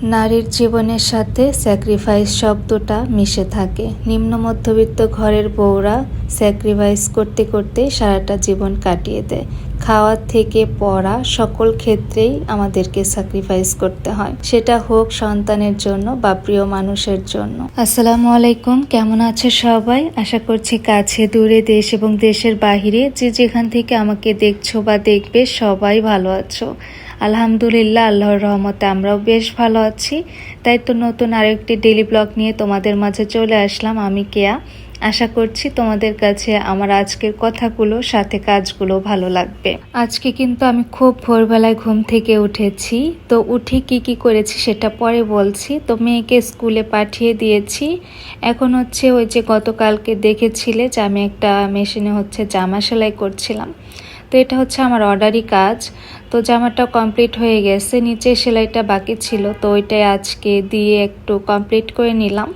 নারীর জীবনের সাথে স্যাক্রিফাইস শব্দটা মিশে থাকে। নিম্ন মধ্যবিত্ত ঘরের বউরা স্যাক্রিফাইস করতে করতে সারাটা জীবন কাটিয়ে দেয়। খাওয়ার থেকে পড়া সকল ক্ষেত্রেই আমাদেরকে স্যাক্রিফাইস করতে হয়, সেটা হোক সন্তানের জন্য বা প্রিয় মানুষের জন্য। আসসালামু আলাইকুম, কেমন আছে সবাই? আশা করছি কাছে দূরে দেশ এবং দেশের বাহিরে যে যেখান থেকে আমাকে দেখছো বা দেখবে সবাই ভালো আছো। আলহামদুলিল্লাহ, আল্লাহর রহমতে আমরাও বেশ ভালো আছি। তাই তো নতুন আরেকটি ডেইলি ব্লগ নিয়ে তোমাদের মাঝে চলে আসলাম। আমি কেয়া। আশা করছি তোমাদের কাছে আমার আজকের কথাগুলো সাথে কাজগুলো ভালো লাগবে। আজকে কিন্তু আমি খুব ভোরবেলায় ঘুম থেকে উঠেছি। তো উঠে কি করেছি সেটা পরে বলছি। তো মেয়েকে স্কুলে পাঠিয়ে দিয়েছি। এখন হচ্ছে ওই যে গতকালকে দেখেছিলে যে আমি একটা মেশিনে হচ্ছে জামা সেলাই করছিলাম। তো এটা হচ্ছে আমার অর্ডারি কাজ। তো জামাটা কমপ্লিট হয়ে গেছে, নিচে সেলাইটা বাকি ছিল, তো ওইটাই আজকে দিয়ে একটু কমপ্লিট করে নিলাম।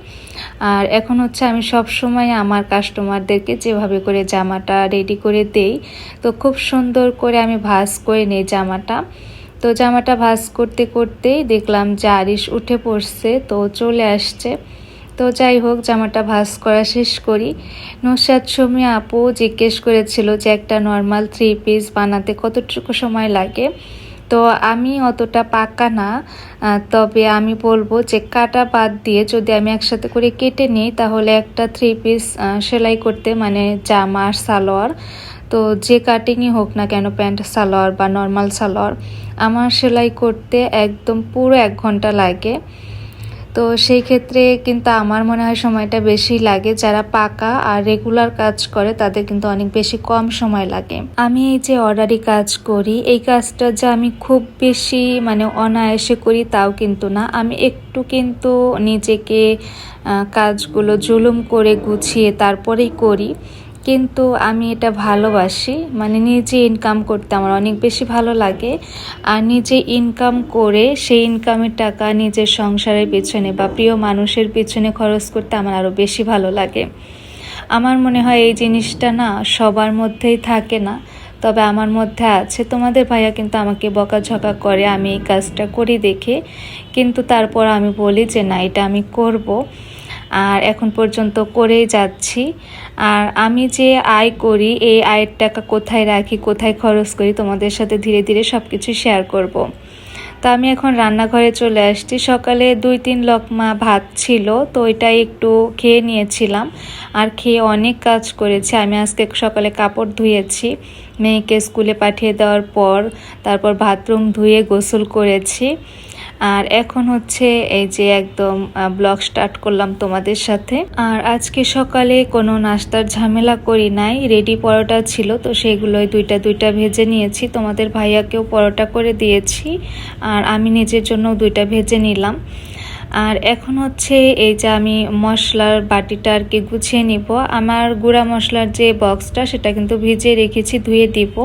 আর এখন হচ্ছে আমি সব সময় আমার কাস্টমারদেরকে যেভাবে করে জামাটা রেডি করে দেই, তো খুব সুন্দর করে আমি ভাঁজ করে নিই জামাটা। তো জামাটা ভাঁজ করতে করতেই দেখলাম যে আরিশ উঠে পড়ছে, তো চলে আসছে। তো যাই হোক, জামাটা ভাঁজ করা শেষ করি। নুসরাত সুমি আপু জিজ্ঞেস করেছিল যে একটা নর্মাল 3 পিস বানাতে কতটুকু সময় লাগে। তো আমি অতটা পাকা না, তবে আমি বলবো যে কাটা বাদ দিয়ে যদি আমি একসাথে করে কেটে নিই তাহলে একটা 3 পিস সেলাই করতে, মানে জামা আর সালোয়ার, তো যে কাটিংই হোক না কেন, প্যান্ট সালোয়ার বা নর্মাল সালোয়ার, আমার সেলাই করতে একদম পুরো 1 ঘন্টা লাগে। তো সেই ক্ষেত্রে কিন্তু আমার মনে হয় সময়টা বেশি লাগে। যারা পাকা আর রেগুলার কাজ করে তাদের কিন্তু অনেক বেশি কম সময় লাগে। আমি এই যে অর্ডারি কাজ করি, এই কাজটা যে আমি খুব বেশি মানে অনায়াসে করি তাও কিন্তু না। আমি একটু কিন্তু নিজেকে কাজগুলো জুলুম করে গুছিয়ে তারপরেই করি, কিন্তু আমি এটা ভালোবাসি। মানে নিজে ইনকাম করতে আমার অনেক বেশি ভালো লাগে। আর নিজে ইনকাম করে সেই ইনকামের টাকা নিজের সংসারের পেছনে বা প্রিয় মানুষের পেছনে খরচ করতে আমার আরও বেশি ভালো লাগে। আমার মনে হয় এই জিনিসটা না সবার মধ্যেই থাকে না, তবে আমার মধ্যে আছে। তোমাদের ভাইয়া কিন্তু আমাকে বকাঝকা করে আমি এই কাজটা করি দেখে, কিন্তু তারপর আমি বলি যে না, এটা আমি করব। আর এখন পর্যন্ত করেই যাচ্ছি। আর আমি যে আয় করি, এই আয়ের টাকা কোথায় রাখি, কোথায় খরচ করি, তোমাদের সাথে ধীরে ধীরে সব কিছু শেয়ার করব। তো আমি এখন রান্নাঘরে চলে আসছি। সকালে 2-3 লকমা ভাত ছিল, তো ওইটাই একটু খেয়ে নিয়েছিলাম। আর খেয়ে অনেক কাজ করেছি। আমি আজকে সকালে কাপড় ধুয়েছি মেয়েকে স্কুলে পাঠিয়ে দেওয়ার পর, তারপর বাথরুম ধুয়ে গোসল করেছি। আর এখন হচ্ছে এই যে একদম ব্লগ স্টার্ট করলাম তোমাদের সাথে। আর আজকে সকালে কোনো নাস্তার ঝামেলা করি নাই, রেডি পরোটা ছিল, তো সেগুলোই দুইটা ভেজে নিয়েছি। তোমাদের ভাইয়াকেও পরোটা করে দিয়েছি, আর আমি নিজের জন্য 2টা ভেজে নিলাম। আর এখন হচ্ছে এই যে আমি মশলার বাটিটা আর কি গুছিয়ে নিব। আমার গুঁড়া মশলার যে বক্সটা সেটা কিন্তু ভিজিয়ে রেখেছি, ধুয়ে দিব।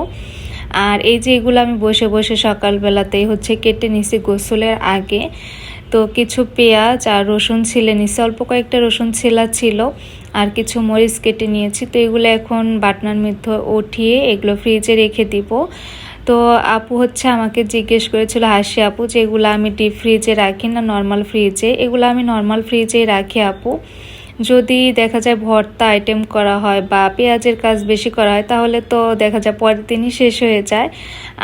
আর এই যে এগুলো আমি বসে বসে সকালবেলাতেই হচ্ছে কেটে নিছি গোসলের আগে। তো কিছু পেঁয়াজ আর রসুন ছিলে নিছি, অল্প কয়েকটা রসুন ছেলা ছিল, আর কিছু মরিচ কেটে নিয়েছি। তো এগুলো এখন বাটনার মধ্যে উঠিয়ে এগুলো ফ্রিজে রেখে দিব। তো আপু হচ্ছে আমাকে জিজ্ঞেস করেছিল, হাসি আপু, যে এগুলো আমি ডিপ ফ্রিজে রাখি না নর্মাল ফ্রিজে। এগুলো আমি নর্মাল ফ্রিজেই রাখি আপু। যদি দেখা যায় ভর্তা আইটেম করা হয় বা পেঁয়াজের কাজ বেশি করা হয় তাহলে তো দেখা যায় পরের দিনই শেষ হয়ে যায়।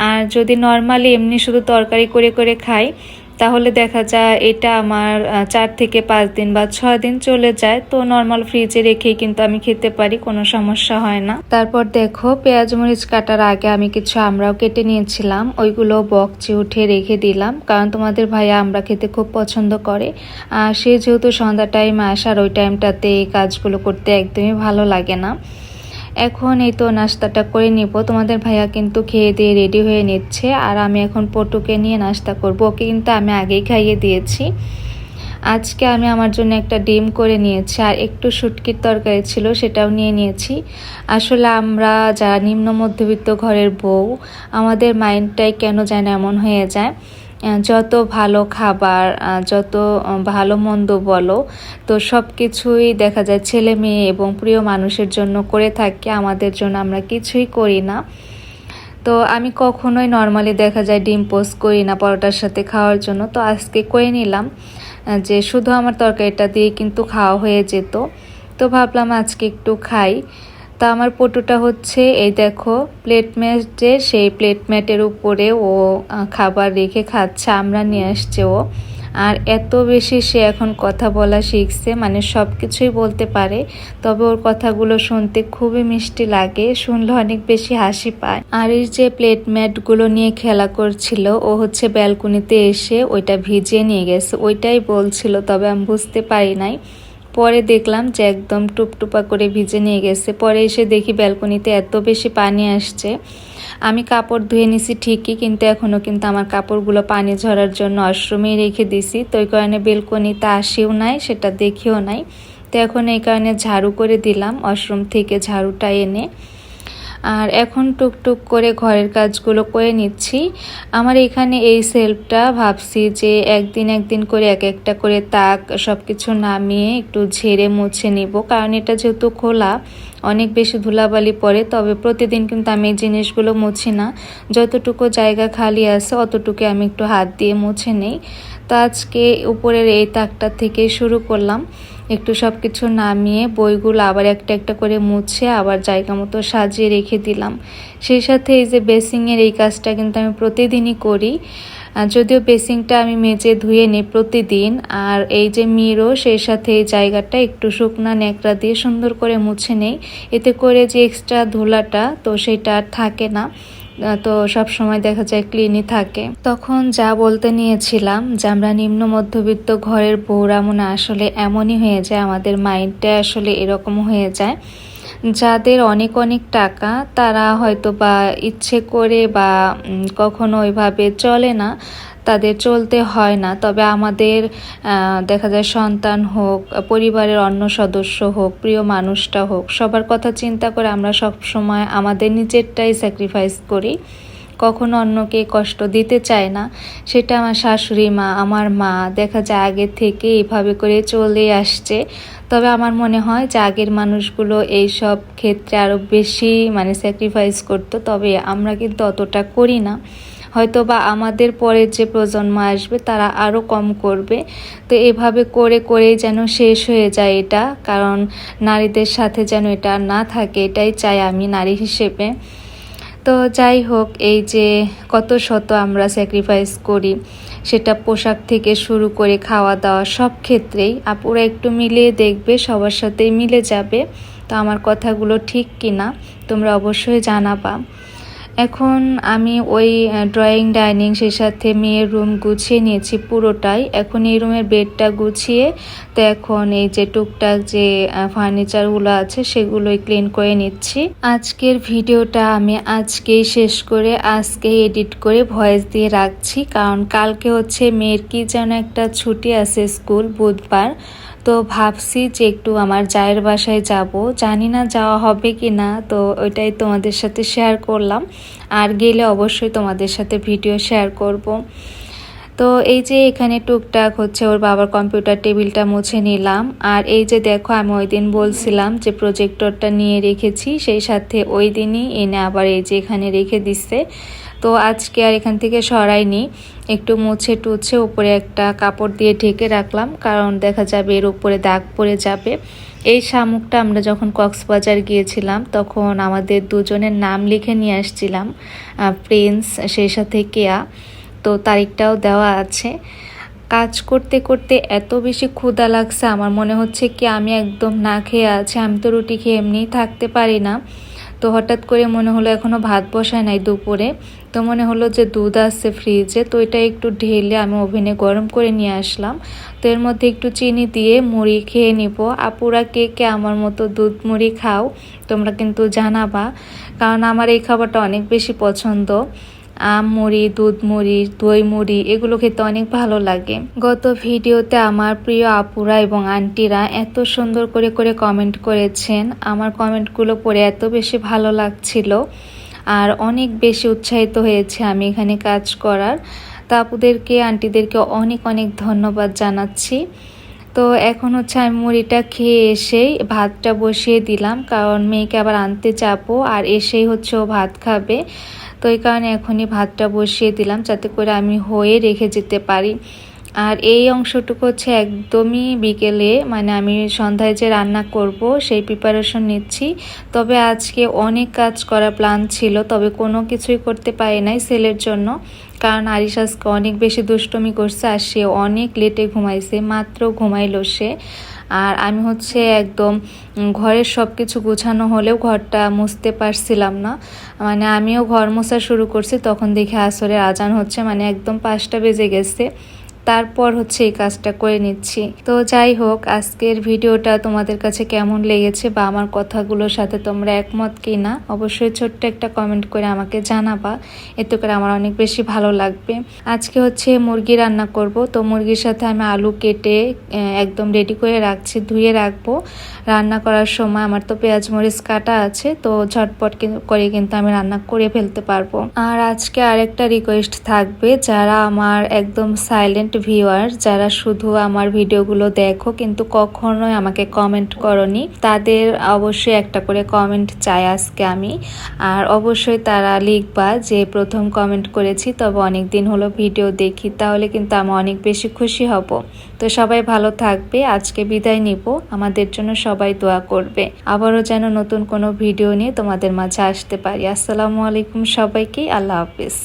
আর যদি নর্মালি এমনি শুধু তরকারি করে করে খাই তাহলে দেখা যায় এটা আমার 4 থেকে 5 দিন বা 6 দিন চলে যায়। তো নর্মাল ফ্রিজে রেখেই কিন্তু আমি খেতে পারি, কোনো সমস্যা হয় না। তারপর দেখো, পেঁয়াজ মরিচ কাটার আগে আমি কিছু আমড়াও কেটে নিয়েছিলাম, ওইগুলো বক্সে উঠে রেখে দিলাম, কারণ তোমাদের ভাইয়া আমড়া খেতে খুব পছন্দ করে। আর সে যেহেতু সন্ধ্যা টাইমে আসার, ওই টাইমটাতে এই কাজগুলো করতে একদমই ভালো লাগে না। এখন এই তো নাস্তাটা করে নিব। তোমাদের ভাইয়া কিন্তু খেয়ে দিয়ে রেডি হয়ে নিচ্ছে, আর আমি এখন পটুকে নিয়ে নাস্তা করব। ওকে কিন্তু আমি আগেই খাইয়ে দিয়েছি। আজকে আমি আমার জন্য একটা ডিম করে নিয়েছি, আর একটু শুটকির তরকারি ছিল, সেটাও নিয়ে নিয়েছি। আসলে আমরা যারা নিম্ন মধ্যবিত্ত ঘরের বউ, আমাদের মাইন্ডটাই কেন যেন এমন হয়ে যায়, যত ভালো খাবার, যত ভালো মন্দ বলো, তো সব কিছুই দেখা যায় ছেলে মেয়ে এবং প্রিয় মানুষের জন্য করে থাকি, আমাদের জন্য আমরা কিছুই করি না। তো আমি কখনোই নর্মালি দেখা যায় ডিম পোস্ট করি না পরোটার সাথে খাওয়ার জন্য, তো আজকে করে নিলাম যে শুধু আমার তরকারিটা দিয়ে কিন্তু খাওয়া হয়ে যেত। তো ভাবলাম আজকে একটু খাই। তা আমার পটুটা হচ্ছে এই দেখো প্লেট ম্যাটে, সেই প্লেট ম্যাটের উপরে ও খাবার রেখে খাচ্ছে, আমরা নিয়ে আসছে ও। আর এত বেশি সে এখন কথা বলা শিখছে, মানে সব কিছুই বলতে পারে। তবে ওর কথাগুলো শুনতে খুবই মিষ্টি লাগে, শুনলে অনেক বেশি হাসি পায়। আর এই যে প্লেট ম্যাটগুলো নিয়ে খেলা করছিল, ও হচ্ছে ব্যালকনিতে এসে ওইটা ভিজিয়ে নিয়ে গেছে, ওইটাই বলছিল, তবে আমি বুঝতে পারি নাই। পরে দেখলাম যে একদম টুপটুপা করে ভিজে নিয়ে গেছে। পরে এসে দেখি ব্যালকনিতে এত বেশি পানি আসছে। আমি কাপড় ধুয়ে নিছি ঠিকই, কিন্তু এখনও কিন্তু আমার কাপড়গুলো পানি ঝরার জন্য ওয়াশরুমেই রেখে দিছি। তো এই কারণে বেলকনিতে আসেও নাই, সেটা দেখেও নাই। তো এখন এই কারণে ঝাড়ু করে দিলাম ওয়াশরুম থেকে ঝাড়ুটা এনে। আর এখন টুকটুক করে ঘরের কাজগুলো করে নিচ্ছি। আমার এখানে এই সেলফটা ভাবছি যে একদিন একদিন করে এক একটা করে তাক সব কিছু নামিয়ে একটু ঝেড়ে মুছে নিব, কারণ এটা যেহেতু খোলা অনেক বেশি ধুলাবালি পড়ে। তবে প্রতিদিন কিন্তু আমি এই জিনিসগুলো মুছি না, যতটুকু জায়গা খালি আছে অতটুকু আমি একটু হাত দিয়ে মুছে নেই। তো আজকে উপরের এই তাকটা থেকে শুরু করলাম, একটু সব কিছু নামিয়ে বইগুলো আবার একটা একটা করে মুছে আবার জায়গা মতো সাজিয়ে রেখে দিলাম। সেই সাথে এই যে বেসিংয়ের এই কাজটা কিন্তু আমি প্রতিদিনই করি, যদিও বেসিংটা আমি মেজে ধুয়ে নিই প্রতিদিন। আর এই যে মিরো, সেই সাথে এই জায়গাটা একটু শুকনা ন্যাকড়া দিয়ে সুন্দর করে মুছে নেই, এতে করে যে এক্সট্রা ধুলাটা তো সেটা আর থাকে না। তো সব সময় দেখা যায় ক্লিনই থাকে। তখন যা বলতে নিয়েছিলাম যে আমরা নিম্ন মধ্যবিত্ত ঘরের বউরা মনে আসলে এমনই হয়ে যায়, আমাদের মাইন্ডটা আসলে এরকম হয়ে যায়। যাদের অনেক অনেক টাকা তারা হয়তো বা ইচ্ছে করে বা কখনো ওইভাবে চলে না, তাদের চলতে হয় না। তবে আমাদের দেখা যায় সন্তান হোক, পরিবারের অন্য সদস্য হোক, প্রিয় মানুষটা হোক, সবার কথা চিন্তা করে আমরা সব সময় আমাদের নিজেরটাই স্যাক্রিফাইস করি, কখনো অন্যকে কষ্ট দিতে চায় না। সেটা আমার শাশুড়ি মা, আমার মা দেখা যায় আগে থেকে এইভাবে করে চলে আসছে। তবে আমার মনে হয় যে আগের মানুষগুলো এই সব ক্ষেত্রে আরও বেশি মানে স্যাক্রিফাইস করতো, তবে আমরা কিন্তু অতটা করি না। হয়তো বা আমাদের পরের যে প্রজন্ম আসবে তারা আরও কম করবে। তো এভাবে করে করেই যেন শেষ হয়ে যায় এটা, কারণ নারীদের সাথে যেন এটা না থাকে, এটাই চাই আমি নারী হিসেবে। তো যাই হোক, এই যে কত শত আমরা স্যাক্রিফাইস করি, সেটা পোশাক থেকে শুরু করে খাওয়া দাওয়া সব ক্ষেত্রেই। আপুরা একটু মিলিয়ে দেখবে, সবার সাথেই মিলে যাবে। তো আমার কথাগুলো ঠিক কিনা তোমরা অবশ্যই জানাবা। এখন আমি ওই ড্রয়িং ডাইনিং সেই সাথে মেয়ের রুম গুছিয়ে নিয়েছি পুরোটাই। এখন এই রুমের বেডটা গুছিয়ে তো এখন এই যে টুকটাক যে ফার্নিচারগুলো আছে সেগুলোই ক্লিন করে নিচ্ছি। আজকের ভিডিওটা আমি আজকেই শেষ করে আজকেই এডিট করে ভয়েস দিয়ে রাখছি, কারণ কালকে হচ্ছে মেয়ের কি যেন একটা ছুটি আছে স্কুল, বুধবার। তো ভাবছি যে একটু আমার জায়ের বাসায় যাব, জানি না যাওয়া হবে কি না, তো ওইটাই তোমাদের সাথে শেয়ার করলাম। আর গেলে অবশ্যই তোমাদের সাথে ভিডিও শেয়ার করব। তো এই যে এখানে টুকটাক হচ্ছে ওর বাবার কম্পিউটার টেবিলটা মুছে নিলাম। আর এই যে দেখো আমি ওই দিন বলছিলাম যে প্রজেক্টরটা নিয়ে রেখেছি, সেই সাথে ওই দিনই এনে আবার এই যে এখানে রেখে দিচ্ছে। তো আজকে আর এখান থেকে সরাইনি, একটু মুছে টুছে উপরে একটা কাপড় দিয়ে ঢেকে রাখলাম, কারণ দেখা যাবে এর উপরে দাগ পড়ে যাবে। এই শামুকটা আমরা যখন কক্সবাজার গিয়েছিলাম তখন আমাদের দুজনের নাম লিখে নিয়ে আসছিলাম, প্রিন্স সেই সাথে কেয়া। তো তারিখটাও দেওয়া আছে। কাজ করতে করতে এত বেশি ক্ষুধা লাগছে, আমার মনে হচ্ছে কি আমি একদম না খেয়ে আছি, আমি তো রুটি খেয়ে এমনিই থাকতে পারি না। তো হঠাৎ করে মনে হলো এখনও ভাত বসায় নাই দুপুরে, তো মনে হলো যে দুধ আছে ফ্রিজে, তো এটা একটু ঢেলে আমি ওভেনে গরম করে নিয়ে আসলাম। তো এর মধ্যে একটু চিনি দিয়ে মুড়ি খেয়ে নিব। আপুরা কে কে আমার মতো দুধ মুড়ি খাও তোমরা কিন্তু জানাবা, কারণ আমার এই খাবারটা অনেক বেশি পছন্দ। আম মুড়ি, দুধ মুড়ি, দই মুড়ি এগুলো খেতে অনেক ভালো লাগে। গত ভিডিওতে আমার প্রিয় আপুরা এবং আন্টিরা এত সুন্দর করে করে কমেন্ট করেছেন, আমার কমেন্টগুলো পড়ে এত বেশি ভালো লাগছিল আর অনেক বেশি উৎসাহিত হয়েছে আমি এখানে কাজ করার। তো আপুদেরকে আন্টিদেরকে অনেক অনেক ধন্যবাদ জানাচ্ছি। তো এখন হচ্ছে আমি মুড়িটা খেয়ে এসেই ভাতটা বসিয়ে দিলাম, কারণ মেয়েকে আবার আনতে যাবো আর এসেই হচ্ছে ও ভাত খাবে। তো এই কারণে এখনই ভাতটা বসিয়ে দিলাম যাতে করে আমি হয়ে রেখে যেতে পারি। আর এই অংশটুকু হচ্ছে একদমই বিকেলে, মানে আমি সন্ধ্যায় যে রান্না করব সেই প্রিপারেশন নিচ্ছি। তবে আজকে অনেক কাজ করার প্ল্যান ছিল, তবে কোনো কিছুই করতে পারি নাই ছেলের জন্য, কারণ আরিশ আজকে অনেক বেশি দুষ্টুমি করছে আর সে অনেক লেটে ঘুমাইছে, মাত্র ঘুমাইলো সে। আর আমি হচ্ছে একদম ঘরের সব কিছু গুছানো হলেও ঘরটা মুছতে পারছিলাম না, মানে আমিও ঘর মোছা শুরু করছি তখন দেখে আসরের আজান হচ্ছে, মানে একদম 5টা বেজে গেছে। তারপর হচ্ছে এই কাজটা করে নিচ্ছি। তো যাই হোক, আজকের ভিডিওটা তোমাদের কাছে কেমন লেগেছে বা আমার কথাগুলোর সাথে তোমরা একমত কি না অবশ্যই ছোট্ট একটা কমেন্ট করে আমাকে জানাবা, এতে করে আমার অনেক বেশি ভালো লাগবে। আজকে হচ্ছে মুরগি রান্না করব, তো মুরগির সাথে আমি আলু কেটে একদম রেডি করে রাখছি, ধুয়ে রাখবো। রান্না করার সময় আমার তো পেঁয়াজ মরিচ কাটা আছে, তো ঝটপট করে কিন্তু আমি রান্না করে ফেলতে পারবো। আর আজকে আরেকটা রিকোয়েস্ট থাকবে, যারা আমার একদম সাইলেন্ট ভিউয়ার, যারা শুধু আমার ভিডিওগুলো দেখো কিন্তু কখনোই আমাকে কমেন্ট করনি, তাদের অবশ্যই একটা করে কমেন্ট চাই আজকে আমি। আর অবশ্যই তারা লিখবা যে প্রথম কমেন্ট করেছি তবে অনেক দিন হলো ভিডিও দেখি, তাহলে কিন্তু আমি অনেক বেশি খুশি হব। তো সবাই ভালো থাকবে, আজকে বিদায় নিব, আমাদের জন্য সবাই দোয়া করবে, আবারও যেন নতুন কোনো ভিডিও নিয়ে তোমাদের মাঝে আসতে পারি। আসসালামু আলাইকুম সবাইকে, আল্লাহ হাফিজ।